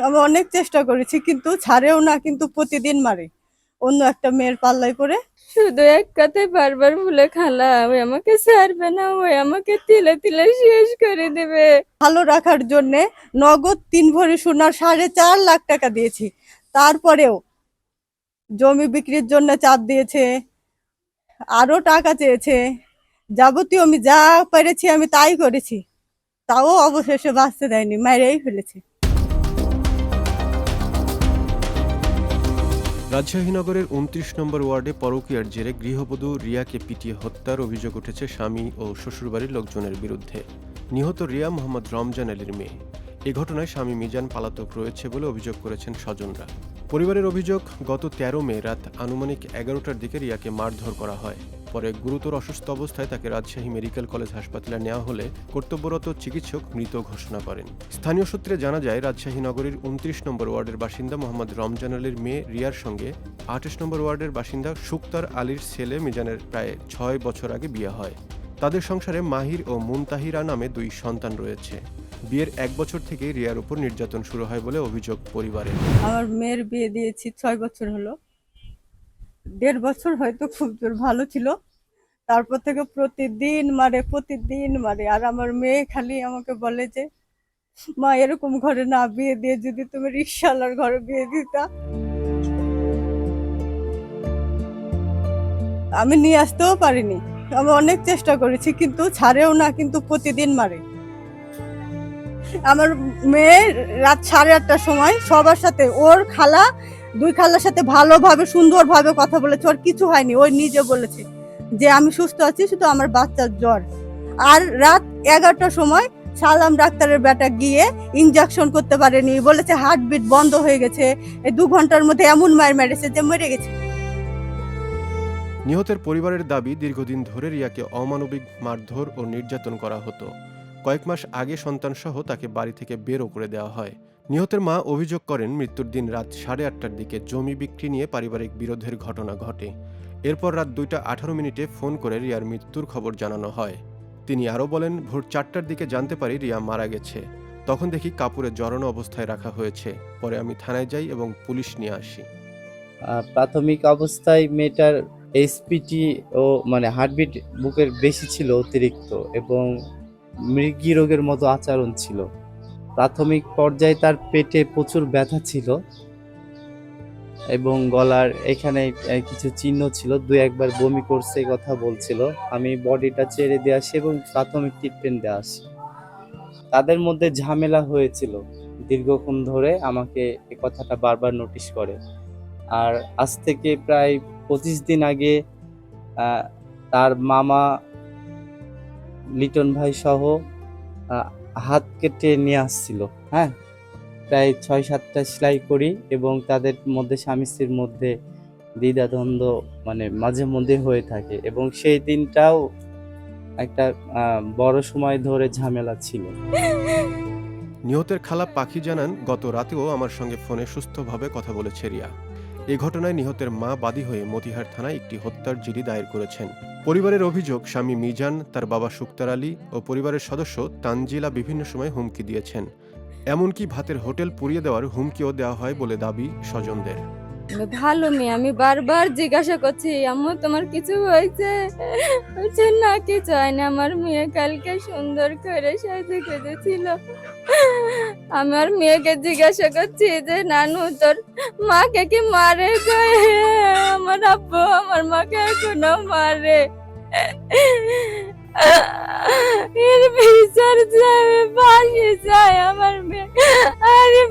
আমি অনেক চেষ্টা করেছি কিন্তু ছাড়েও না, কিন্তু প্রতিদিন মারে অন্য একটা মেয়ের পাল্লায় পড়ে। শুধু এক কথায় বারবার বলে, খালা ওই আমাকে ছাড়বে না, ওই আমাকে তিলে তিলে শেষ করে দেবে। ভালো রাখার জন্য নগদ 3 ভরি সোনার 4.5 লাখ টাকা দিয়েছি, তারপরেও জমি বিক্রির জন্য চাপ দিয়েছে, আরো টাকা চেয়েছে। যাবতীয় আমি যা পেরেছি আমি তাই করেছি, তাও অবশেষে বাঁচতে দেয়নি, মেরেই ফেলেছে। রাজশাহী নগরের ২৯ নম্বর ওয়ার্ডে পরকীয়ার জেরে গৃহবধূ রিয়াকে পিটিয়ে হত্যার অভিযোগ উঠেছে স্বামী ও শ্বশুরবাড়ির লোকজনের বিরুদ্ধে। নিহত রিয়া মোহাম্মদ রমজান আলীর মেয়ে। এ ঘটনায় স্বামী মিজান পলাতক রয়েছে বলে অভিযোগ করেছেন স্বজনরা। পরিবারের অভিযোগ, গত ১৩ মে রাত আনুমানিক ১১টার দিকে রিয়াকে মারধর করা হয়। পরে গুরুতর অসুস্থ অবস্থায় তাকে রাজশাহী মেডিকেল কলেজ হাসপাতালে নেওয়া হলে কর্তব্যরত চিকিৎসক মৃত ঘোষণা করেন। স্থানীয় সূত্রে জানা যায়, রাজশাহী নগরীর ২৯ নম্বর ওয়ার্ডের বাসিন্দা মোহাম্মদ রমজান আলীর মেয়ে রিয়ার সঙ্গে ২৮ নম্বর ওয়ার্ডের বাসিন্দা শুক্তার আলীর ছেলে মিজানের প্রায় ৬ বছর আগে বিয়ে হয়। তাদের সংসারে মাহির ও মুনতাহিরা নামে ২ সন্তান রয়েছে। বিয়ের ১ বছর থেকে রিয়ার উপর নির্যাতন শুরু হয় বলে অভিযোগ পরিবারের। আমার মেয়ের বিয়ে দিয়েছি 6 বছর হলো, 1.5 বছর হয়তো খুব জোর ভালো ছিল, তারপর থেকে প্রতিদিন মারে, প্রতিদিন মারে। আর আমার মেয়ে খালি আমাকে বলে যে, মা এরকম ঘরে না বিয়ে দিয়ে যদি তুমি রিকশাওয়ালার ঘরে বিয়ে দিতা। আমি নিয়ে আসতেও পারিনি, আমি অনেক চেষ্টা করেছি কিন্তু ছাড়েও না, কিন্তু প্রতিদিন মারে। আমার মেয়ে রাত 8:30টার সময় সবার সাথে, ওর খালা 2 খালার সাথে ভালোভাবে সুন্দরভাবে কথা বলেছে, ওর কিছু হয়নি, ওই নিজে বলেছে যে আমি সুস্থ আছি, শুধু আমার বাচ্চার জ্বর। আর রাত 11টার সময় সালাম ডাক্তারের বেটা গিয়ে ইনজেকশন করতে পারেনি, বলেছে হার্টবিট বন্ধ হয়ে গেছে। এই 2 ঘন্টার মধ্যে এমন মার মেরেছে যে মরে গেছে। নিহতের পরিবারের দাবি, দীর্ঘদিন ধরে রিয়াকে অমানবিক মারধর ও নির্যাতন করা হতো। কয়েক মাস আগে সন্তানসহ তাকে বাড়ি থেকে বেরও করে দেওয়া হয়। নিহতের মা অভিযোগ করেন, মৃত্যুর দিন রাত 8:30টার দিকে জমি বিক্রি নিয়ে পারিবারিক বিরোধের ঘটনা ঘটে। এরপর রাত 2:18 ফোন করে রিয়ার মৃত্যুর খবর জানানো হয়। তিনি আরও বলেন, ভোর 4টার দিকে জানতে পারি রিয়া মারা গেছে। তখন দেখি কাপড়ে জড়ানো অবস্থায় রাখা হয়েছে। পরে আমি থানায় যাই এবং পুলিশ নিয়ে আসি। প্রাথমিক অবস্থায় মেয়েটার এসপিটি ও মানে হার্টবিট বুকের বেশি ছিল অতিরিক্ত, এবং মৃগী রোগের মতো আচরণ ছিল। প্রাথমিক পর্যায়ে তার পেটে প্রচুর ব্যথা ছিল এবং গলার এখানে কিছু চিহ্ন ছিল, 2-1বার বমি করছে কথা বলছিল। আমি বডিটা ছেড়ে দিয়ে আসি এবং প্রাথমিক ট্রিটমেন্ট দিয়ে আসি। তাদের মধ্যে ঝামেলা হয়েছিল দীর্ঘক্ষণ ধরে, আমাকে এ কথাটা বারবার নোটিশ করে। আর আজ থেকে প্রায় 25 দিন আগে তার মামা লিটন ভাই সহ হাত কেটে নিয়ে আসছিল। হ্যাঁ, প্রায় 6-7টা সেলাই করি এবং তাদের মধ্যে স্বামী স্ত্রীর মধ্যে দ্বিধাদ্বন্দ্ব মানে মাঝে মধ্যে হয়ে থাকে, এবং সেই দিনটাও একটা বড় সময় ধরে ঝামেলা ছিল। নিহতের খালা পাখি জানান, গত রাতেও আমার সঙ্গে ফোনে সুস্থভাবে কথা বলেছে রিয়া। এ ঘটনায় নিহতের মা বাদী হয়ে মতিহার থানায় একটি হত্যার জিডি দায়ের করেছেন। পরিবারের অভিযোগ, স্বামী মিজান, তার বাবা শুক্তার আলী ও পরিবারের সদস্য তানজিলা বিভিন্ন সময় হুমকি দিয়েছেন। এমনকি ভাতের হোটেল পুড়িয়ে দেওয়ার হুমকিও দেওয়া হয় বলে দাবি স্বজনদের। ভালো মেয়ে, আমি বারবার জিজ্ঞাসা করছি, আম্মু তোমার কিছু হয়েছে? বলছে না, কিছু হয় না, আমার মেয়ে কালকে সুন্দর করে সাজে গুজেছিল। আমার মেয়েকে জিজ্ঞাসা করছি যে, নানু তোর মাকে কি মারে? আমার আব্বু আমার মাকে এখনো মারে। এর বিচার চাই, ফাঁসি চাই আমার মেয়ে। আরে